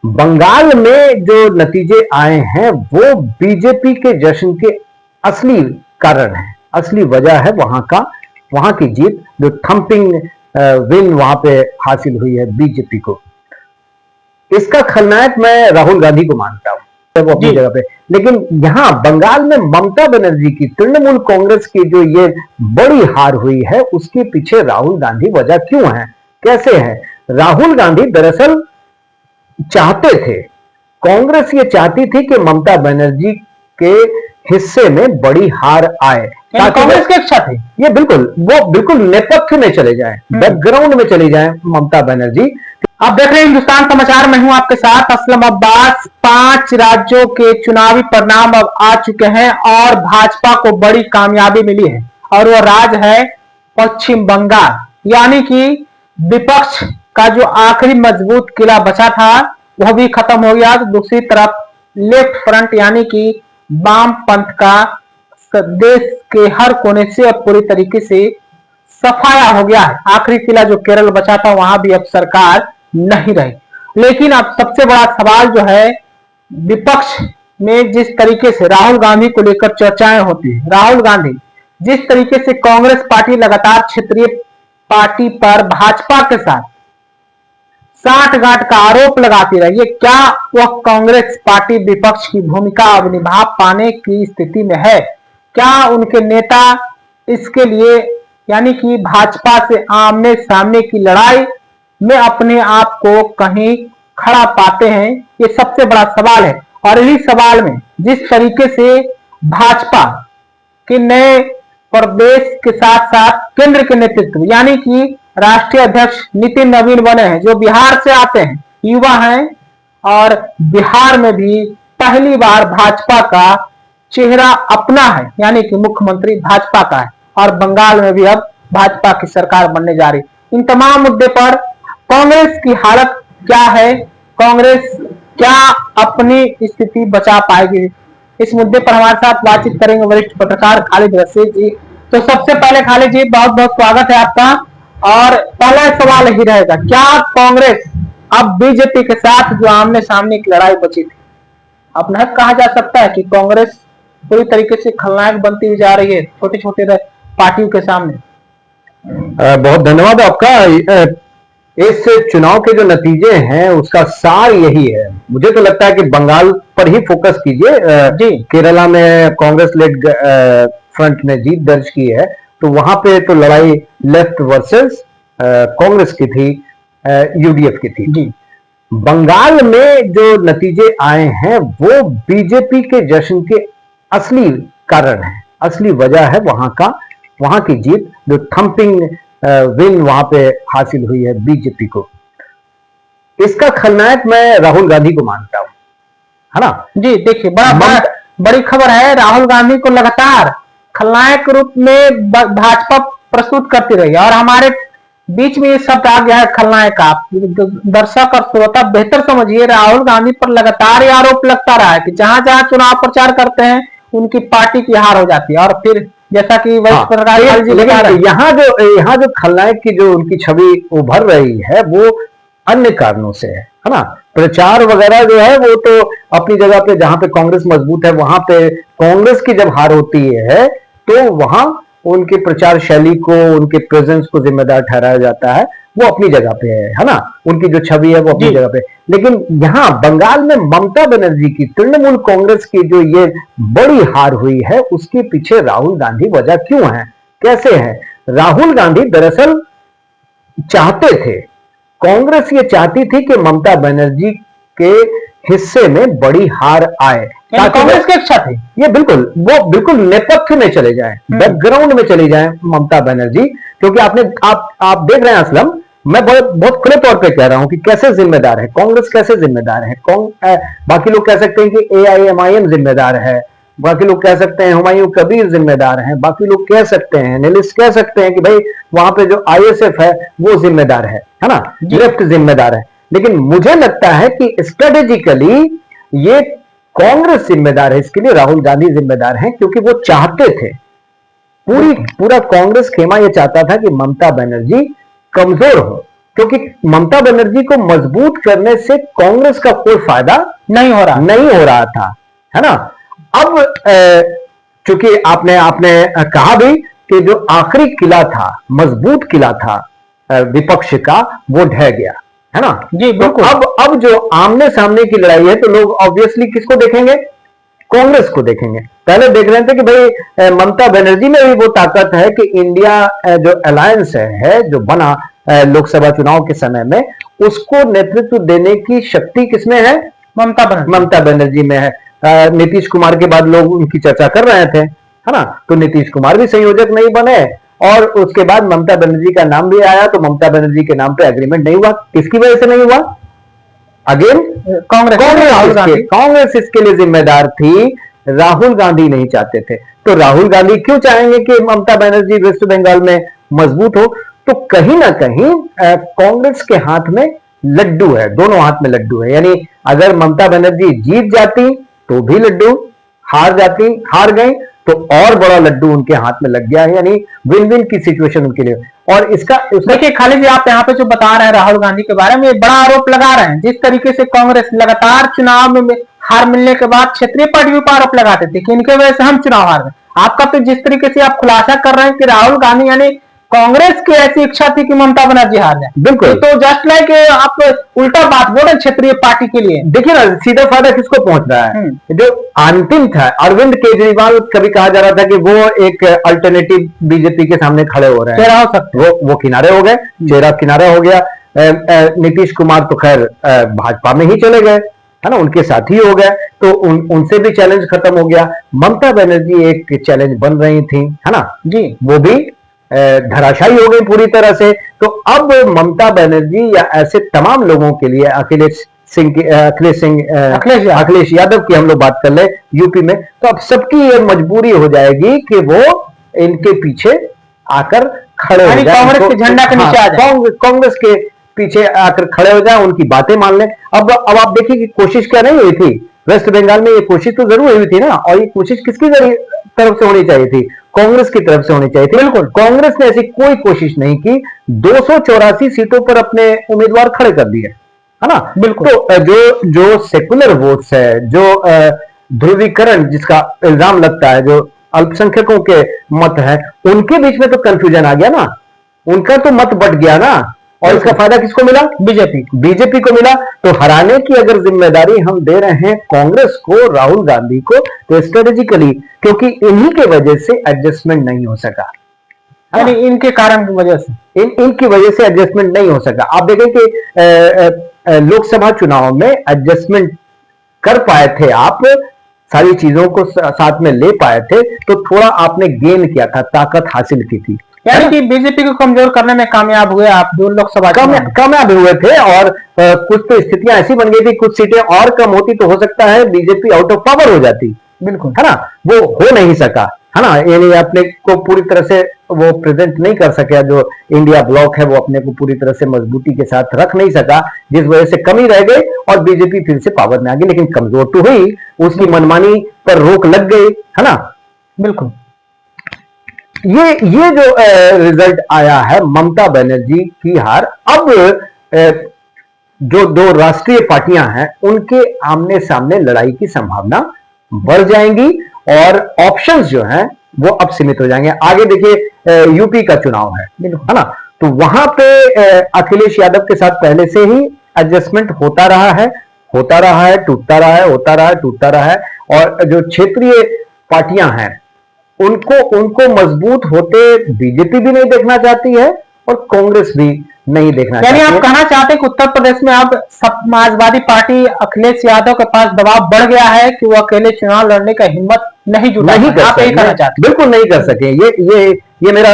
बंगाल में जो नतीजे आए हैं वो बीजेपी के जश्न के असली कारण है, असली वजह है वहां की जीत, जो थंपिंग विन वहां पे हासिल हुई है बीजेपी को। इसका खलनायक मैं राहुल गांधी को मानता हूं, वो अपनी जगह पे। लेकिन यहां बंगाल में ममता बनर्जी की तृणमूल कांग्रेस की जो ये बड़ी हार हुई है, उसके पीछे राहुल गांधी वजह क्यों है, कैसे है? राहुल गांधी दरअसल चाहते थे, कांग्रेस ये चाहती थी कि ममता बनर्जी के हिस्से में बड़ी हार आए, कांग्रेस की इच्छा थी। ये वो बिल्कुल नेपथ्य में चले जाएं, बैकग्राउंड में चली जाएं ममता बनर्जी। आप देख रहे हैं हिंदुस्तान समाचार, मैं हूं आपके साथ असलम अब्बास। 5 राज्यों के चुनावी परिणाम अब आ चुके हैं और भाजपा को बड़ी कामयाबी मिली है, और वो राज्य है पश्चिम बंगाल। यानी कि विपक्ष का जो आखिरी मजबूत किला बचा था वह भी खत्म हो गया। तो दूसरी तरफ लेफ्ट फ्रंट यानी कि वाम पंथ का देश के हर कोने से अब पूरी तरीके से सफाया हो गया है। आखिरी किला जो केरल बचा था वहां भी अब सरकार नहीं रही। लेकिन अब सबसे बड़ा सवाल जो है, विपक्ष में जिस तरीके से राहुल गांधी को लेकर चर्चाएं होती है, राहुल गांधी जिस तरीके से कांग्रेस पार्टी लगातार क्षेत्रीय पार्टी पर भाजपा के साथ साठगांठ का आरोप लगाती रही है, क्या वह कांग्रेस पार्टी विपक्ष की भूमिका अब निभा पाने की स्थिति में है? क्या उनके नेता इसके लिए यानी कि भाजपा से आमने सामने की लड़ाई में अपने आप को कहीं खड़ा पाते हैं? ये सबसे बड़ा सवाल है। और इसी सवाल में जिस तरीके से भाजपा के नए प्रदेश के साथ साथ केंद्र के नेतृत्व यानी कि राष्ट्रीय अध्यक्ष नितिन नवीन बने हैं, जो बिहार से आते हैं, युवा हैं, और बिहार में भी पहली बार भाजपा का चेहरा अपना है, यानी कि मुख्यमंत्री भाजपा का है, और बंगाल में भी अब भाजपा की सरकार बनने जा रही। इन तमाम मुद्दे पर कांग्रेस की हालत क्या है, कांग्रेस क्या अपनी स्थिति बचा पाएगी, इस मुद्दे पर हमारे साथ बातचीत करेंगे वरिष्ठ पत्रकार खालिद रशीद जी। तो सबसे पहले खालिद जी, बहुत बहुत स्वागत है आपका। और पहला सवाल यही रहेगा, क्या कांग्रेस अब बीजेपी के साथ जो आमने सामने की लड़ाई बची थी, अब न कहा जा सकता है कि कांग्रेस पूरी तरीके से खलनायक बनती हुई जा रही है छोटे छोटे पार्टियों के सामने? बहुत धन्यवाद आपका। इस चुनाव के जो नतीजे हैं उसका सार यही है। मुझे तो लगता है कि बंगाल पर ही फोकस कीजिए। केरला में कांग्रेस लेड फ्रंट ने जीत दर्ज की है, तो वहां पे तो लड़ाई लेफ्ट वर्सेस कांग्रेस की थी, यूडीएफ की थी। जी। बंगाल में जो नतीजे आए हैं वो बीजेपी के जश्न के असली कारण है, असली वजह है वहां की जीत, जो थंपिंग विन वहां पे हासिल हुई है बीजेपी को। इसका खलनायक मैं राहुल गांधी को मानता हूं, है ना? जी, देखिए बड़ी खबर है, राहुल गांधी को लगातार खलनायक रूप में भाजपा प्रस्तुत करती रही है, और हमारे बीच में ये शब्द आ गया है खलनायक। आप दर्शक और श्रोता बेहतर समझिए, राहुल गांधी पर लगातार ये आरोप लगता रहा है कि जहां जहां चुनाव प्रचार करते हैं उनकी पार्टी की हार हो जाती है। और फिर जैसा कि यहाँ जो खलनायक की जो उनकी छवि उभर रही है वो अन्य कारणों से है ना? प्रचार वगैरह जो है वो तो अपनी जगह पे, जहां पे कांग्रेस मजबूत है वहां पे कांग्रेस की जब हार होती है तो वहां उनके प्रचार शैली को, उनके प्रेजेंस को जिम्मेदार ठहराया जाता है, वो अपनी जगह पे है ना? उनकी जो छवि है वो अपनी जगह पे। लेकिन यहाँ बंगाल में ममता बनर्जी की तृणमूल कांग्रेस की जो ये बड़ी हार हुई है, उसके पीछे राहुल गांधी वजह क्यों है, कैसे है? राहुल गांधी दरअसल चाहते थे, कांग्रेस ये चाहती थी कि ममता बनर्जी के हिस्से में बड़ी हार आए, कांग्रेस की इच्छा थी। ये वो बिल्कुल नेपथ्य में चले जाएं, बैकग्राउंड में चली जाएं ममता बनर्जी। क्योंकि आप देख रहे हैं असलम, मैं बहुत खुले तौर पे कह रहा हूं कि कैसे जिम्मेदार है कांग्रेस, कैसे जिम्मेदार है। बाकी लोग कह सकते हैं कि AIMIM जिम्मेदार है, बाकी लोग कह सकते हैं हुमायूं कबीर जिम्मेदार हैं, बाकी लोग कह सकते हैं, एनालिस्ट कह सकते हैं कि भाई वहां पे जो ISF है वो जिम्मेदार है ना? लेफ्ट जिम्मेदार है। लेकिन मुझे लगता है कि स्ट्रेटेजिकली ये कांग्रेस जिम्मेदार है, इसके लिए राहुल गांधी जिम्मेदार हैं, क्योंकि वो चाहते थे, पूरा कांग्रेस खेमा ये चाहता था कि ममता बनर्जी कमजोर हो, क्योंकि ममता बनर्जी को मजबूत करने से कांग्रेस का कोई फायदा नहीं हो रहा था, है ना। अब चूंकि आपने कहा भी कि जो आखिरी किला था, मजबूत किला था विपक्ष का, वो ढह गया, है ना जी, बिल्कुल। तो अब जो आमने सामने की लड़ाई है, तो लोग ऑब्वियसली किसको देखेंगे? कांग्रेस को देखेंगे। पहले देख रहे थे कि भाई ममता बनर्जी में भी वो ताकत है कि इंडिया जो अलायंस है जो बना लोकसभा चुनाव के समय में, उसको नेतृत्व देने की शक्ति किसमें है? ममता बनर्जी में है। नीतीश कुमार के बाद लोग उनकी चर्चा कर रहे थे, है ना। तो नीतीश कुमार भी संयोजक नहीं बने, और उसके बाद ममता बनर्जी का नाम भी आया, तो ममता बनर्जी के नाम पे एग्रीमेंट नहीं हुआ। किसकी वजह से नहीं हुआ? अगेन कांग्रेस इसके लिए जिम्मेदार थी। राहुल गांधी नहीं चाहते थे। तो राहुल गांधी क्यों चाहेंगे कि ममता बनर्जी वेस्ट बंगाल में मजबूत हो? तो कहीं ना कहीं कांग्रेस के हाथ में लड्डू है, दोनों हाथ में लड्डू है। यानी अगर ममता बनर्जी जीत जाती तो भी लड्डू, हार गई तो और बड़ा लड्डू उनके हाथ में लग गया है। यानी विन विन की सिचुएशन उनके लिए। और इसका देखिए खालिद जी, आप यहाँ पे जो बता रहे हैं राहुल गांधी के बारे में, बड़ा आरोप लगा रहे हैं। जिस तरीके से कांग्रेस लगातार चुनाव में हार मिलने के बाद क्षेत्रीय पार्टियों पर आरोप लगाते थे कि इनके वजह से हम चुनाव हार गए। आपका तो जिस तरीके से आप खुलासा कर रहे हैं कि राहुल गांधी यानी कांग्रेस की ऐसी इच्छा थी कि ममता बनर्जी हार जाए, बिल्कुल। तो जस्ट लाइक आप उल्टा बात बोल रहे क्षेत्रीय पार्टी के लिए। देखिए ना, सीधा फायदा किसको पहुंच रहा है? जो अंतिम था, अरविंद केजरीवाल, कभी कहा जा रहा था कि वो एक अल्टरनेटिव बीजेपी के सामने खड़े हो रहे हैं, चेहरा हो सकते, वो किनारे हो गए, चेहरा किनारा हो गया। नीतीश कुमार तो खैर भाजपा में ही चले गए, है ना, उनके साथी हो गए, तो उनसे भी चैलेंज खत्म हो गया। ममता बनर्जी एक चैलेंज बन रही थी, है ना जी, वो भी धराशायी हो गई पूरी तरह से। तो अब ममता बनर्जी या ऐसे तमाम लोगों के लिए, अखिलेश यादव की हम लोग बात कर ले यूपी में, तो अब सबकी ये मजबूरी हो जाएगी कि वो इनके पीछे आकर खड़े हो जाए, कांग्रेस के झंडा के नीचे आ जाए, कांग्रेस के पीछे आकर खड़े हो जाए, उनकी बातें मान लें। अब आप देखिए कि कोशिश क्या नहीं हुई थी वेस्ट बंगाल में? ये कोशिश तो जरूर हुई थी ना, और ये कोशिश किसकी तरफ से होनी चाहिए थी? कांग्रेस की तरफ से होनी चाहिए थी। बिल्कुल, कांग्रेस ने ऐसी कोई कोशिश नहीं की। 284 सीटों पर अपने उम्मीदवार खड़े कर दिए, है ना। बिल्कुल। तो जो सेकुलर वोट्स है, जो ध्रुवीकरण जिसका इल्जाम लगता है, जो अल्पसंख्यकों के मत है, उनके बीच में तो कंफ्यूजन आ गया ना, उनका तो मत बट गया ना। और इसका फायदा किसको मिला? बीजेपी को मिला। तो हराने की अगर जिम्मेदारी हम दे रहे हैं कांग्रेस को, राहुल गांधी को, तो स्ट्रेटेजिकली, क्योंकि इन्हीं के वजह से एडजस्टमेंट नहीं हो सका, यानी इनके कारण की वजह से, इनकी वजह से एडजस्टमेंट नहीं हो सका। आप देखें कि लोकसभा चुनाव में एडजस्टमेंट कर पाए थे आप, सारी चीजों को साथ में ले पाए थे, तो थोड़ा आपने गेन किया था, ताकत हासिल की थी, यानी कि बीजेपी को कमजोर करने में कामयाब हुए आप। 2 लोकसभा कामयाब हुए थे। और कुछ तो स्थितियां ऐसी बन गई थी, कुछ सीटें और कम होती तो हो सकता है बीजेपी आउट ऑफ पावर हो जाती, बिल्कुल, है ना। वो हो नहीं सका, है ना। यानी अपने को पूरी तरह से वो प्रेजेंट नहीं कर सका, जो इंडिया ब्लॉक है वो अपने को पूरी तरह से मजबूती के साथ रख नहीं सका, जिस वजह से कमी रह गई और बीजेपी फिर से पावर में आ गई। लेकिन कमजोर तो हुई, उसकी मनमानी पर रोक लग गई, है ना। बिल्कुल। ये जो रिजल्ट आया है ममता बनर्जी की हार। अब जो 2 राष्ट्रीय पार्टियां हैं उनके आमने सामने लड़ाई की संभावना बढ़ जाएंगी, और ऑप्शंस जो हैं वो अब सीमित हो जाएंगे। आगे देखिए यूपी का चुनाव है ना, तो वहां पे अखिलेश यादव के साथ पहले से ही एडजस्टमेंट होता रहा है, टूटता रहा है, होता रहा है, टूटता रहा है। और जो क्षेत्रीय पार्टियां हैं उनको मजबूत होते बीजेपी भी नहीं देखना चाहती है और कांग्रेस भी नहीं देखना चाहती है। यानी आप कहना चाहते हैं कि उत्तर प्रदेश में अब समाजवादी पार्टी अखिलेश यादव के पास दबाव बढ़ गया है कि वो अकेले चुनाव लड़ने का हिम्मत नहीं जुटा, नहीं कर सके, बिल्कुल नहीं कर सके। ये मेरा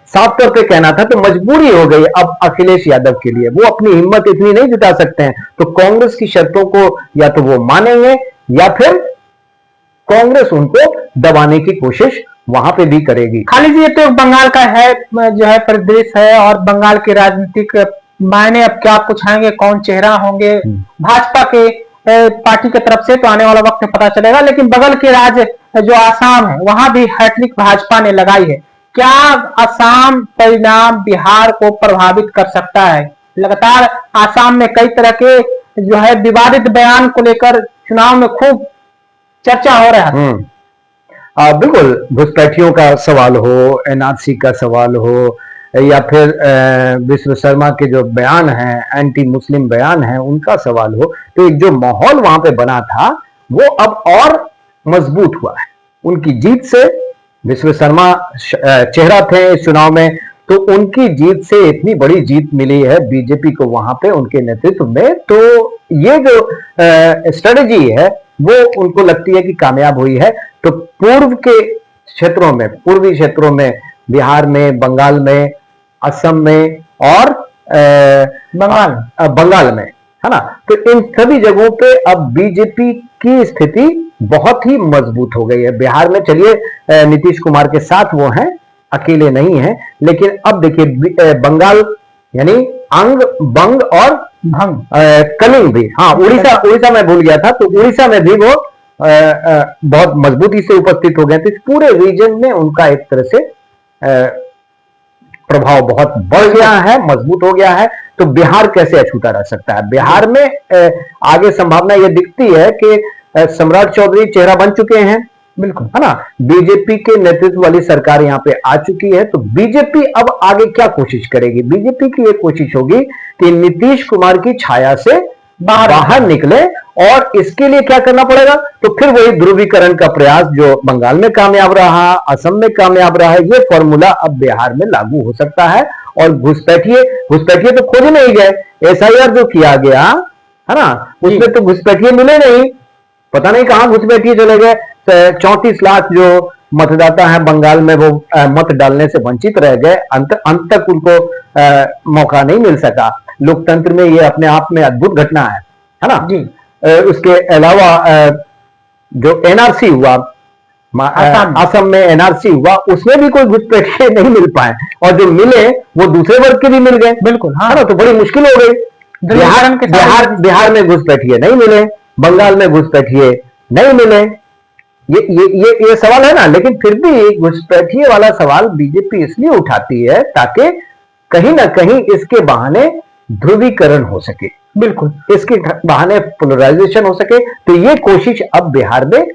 साफ तौर पे कहना था। तो मजबूरी हो गई अब अखिलेश यादव के लिए, वो अपनी हिम्मत इतनी नहीं जुटा सकते हैं, तो कांग्रेस की शर्तों को या तो वो मानेंगे या फिर कांग्रेस उनको दबाने की कोशिश वहां पे भी करेगी। खालिद जी, ये तो बंगाल का है जो है परिदृश्य है, और बंगाल के राजनीतिक मायने अब क्या कुछ आएंगे, कौन चेहरा होंगे भाजपा के पार्टी की तरफ से, तो आने वाला वक्त में पता चलेगा। लेकिन बगल के राज्य जो आसाम है, वहां भी हैट्रिक भाजपा ने लगाई है। क्या आसाम परिणाम बिहार को प्रभावित कर सकता है? लगातार आसाम में कई तरह के जो है विवादित बयान को लेकर चुनाव में खूब चर्चा हो रहा है। बिल्कुल, घुसपैठियों का सवाल हो, एनआरसी का सवाल हो, या फिर विश्व शर्मा के जो बयान हैं, एंटी मुस्लिम बयान हैं, उनका सवाल हो, तो एक जो माहौल वहां पे बना था वो अब और मजबूत हुआ है। उनकी जीत से, विश्व शर्मा चेहरा थे इस चुनाव में, तो उनकी जीत से इतनी बड़ी जीत मिली है बीजेपी को वहां पे उनके नेतृत्व में, तो ये जो स्ट्रेटेजी है वो उनको लगती है कि कामयाब हुई है। तो पूर्वी क्षेत्रों में, बिहार में, बंगाल में, असम में और बंगाल में, है ना, तो इन सभी जगहों पे अब बीजेपी की स्थिति बहुत ही मजबूत हो गई है। बिहार में चलिए नीतीश कुमार के साथ वो हैं, अकेले नहीं हैं, लेकिन अब देखिए बंगाल यानी अंग, बंग और भंग, कलिंग भी, हाँ उड़ीसा मैं भूल गया था, तो उड़ीसा में भी वो बहुत मजबूती से उपस्थित हो गए। तो इस पूरे रीजन में उनका एक तरह से प्रभाव बहुत बढ़ गया है, मजबूत हो गया है। तो बिहार कैसे अछूता रह सकता है? बिहार में आगे संभावना यह दिखती है कि सम्राट चौधरी चेहरा बन चुके हैं, बिल्कुल, है ना, बीजेपी के नेतृत्व वाली सरकार यहां पे आ चुकी है। तो बीजेपी अब आगे क्या कोशिश करेगी? बीजेपी की एक कोशिश होगी कि नीतीश कुमार की छाया से बाहर निकले, और इसके लिए क्या करना पड़ेगा? तो फिर वही ध्रुवीकरण का प्रयास जो बंगाल में कामयाब रहा, असम में कामयाब रहा है, ये फॉर्मूला अब बिहार में लागू हो सकता है। और घुसपैठिए तो खोज नहीं गए, एसआईआर जो किया गया है ना, उसमें तो घुसपैठिए मिले नहीं, पता नहीं कहां घुसपैठिए चले गए। 34 लाख जो मतदाता हैं बंगाल में, वो मत डालने से वंचित रह गए, अंत तक उनको मौका नहीं मिल सका। लोकतंत्र में ये अपने आप में अद्भुत घटना है ना जी। उसके अलावा जो एनआरसी हुआ, असम में एनआरसी हुआ, उसमें भी कोई घुसपैठिए नहीं मिल पाए, और जो मिले वो दूसरे वर्ग के भी मिल गए, बिल्कुल, हाँ ना, तो बड़ी मुश्किल हो गई। बिहार में घुसपैठिए नहीं मिले, बंगाल में घुसपैठिए नहीं मिले, ये सवाल है ना। लेकिन फिर भी घुसपैठिए वाला सवाल बीजेपी इसलिए उठाती है ताकि कहीं ना कहीं इसके बहाने ध्रुवीकरण हो सके, बिल्कुल, इसके बहाने पोलराइजेशन हो सके। तो ये कोशिश अब बिहार में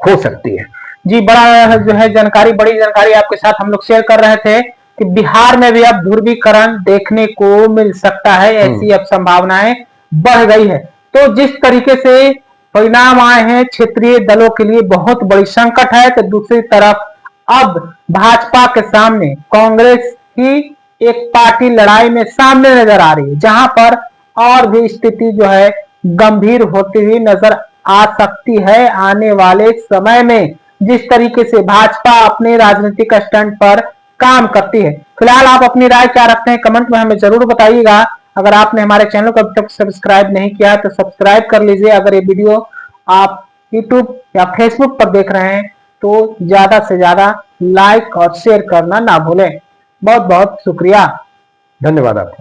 हो सकती है जी। बड़ा जो है बड़ी जानकारी आपके साथ हम लोग शेयर कर रहे थे कि बिहार में भी अब ध्रुवीकरण देखने को मिल सकता है, ऐसी अब संभावनाएं बढ़ गई है। तो जिस तरीके से परिणाम आए हैं क्षेत्रीय दलों के लिए बहुत बड़ी संकट है, तो दूसरी तरफ अब भाजपा के सामने कांग्रेस की एक पार्टी लड़ाई में सामने नजर आ रही है, जहां पर और भी स्थिति जो है गंभीर होती हुई नजर आ सकती है आने वाले समय में, जिस तरीके से भाजपा अपने राजनीतिक स्टैंड पर काम करती है। फिलहाल आप अपनी राय क्या रखते हैं कमेंट में हमें जरूर बताइएगा। अगर आपने हमारे चैनल को अब तक सब्सक्राइब नहीं किया तो सब्सक्राइब कर लीजिए। अगर ये वीडियो आप यूट्यूब या फेसबुक पर देख रहे हैं तो ज्यादा से ज्यादा लाइक और शेयर करना ना भूलें। बहुत बहुत शुक्रिया, धन्यवाद आपका।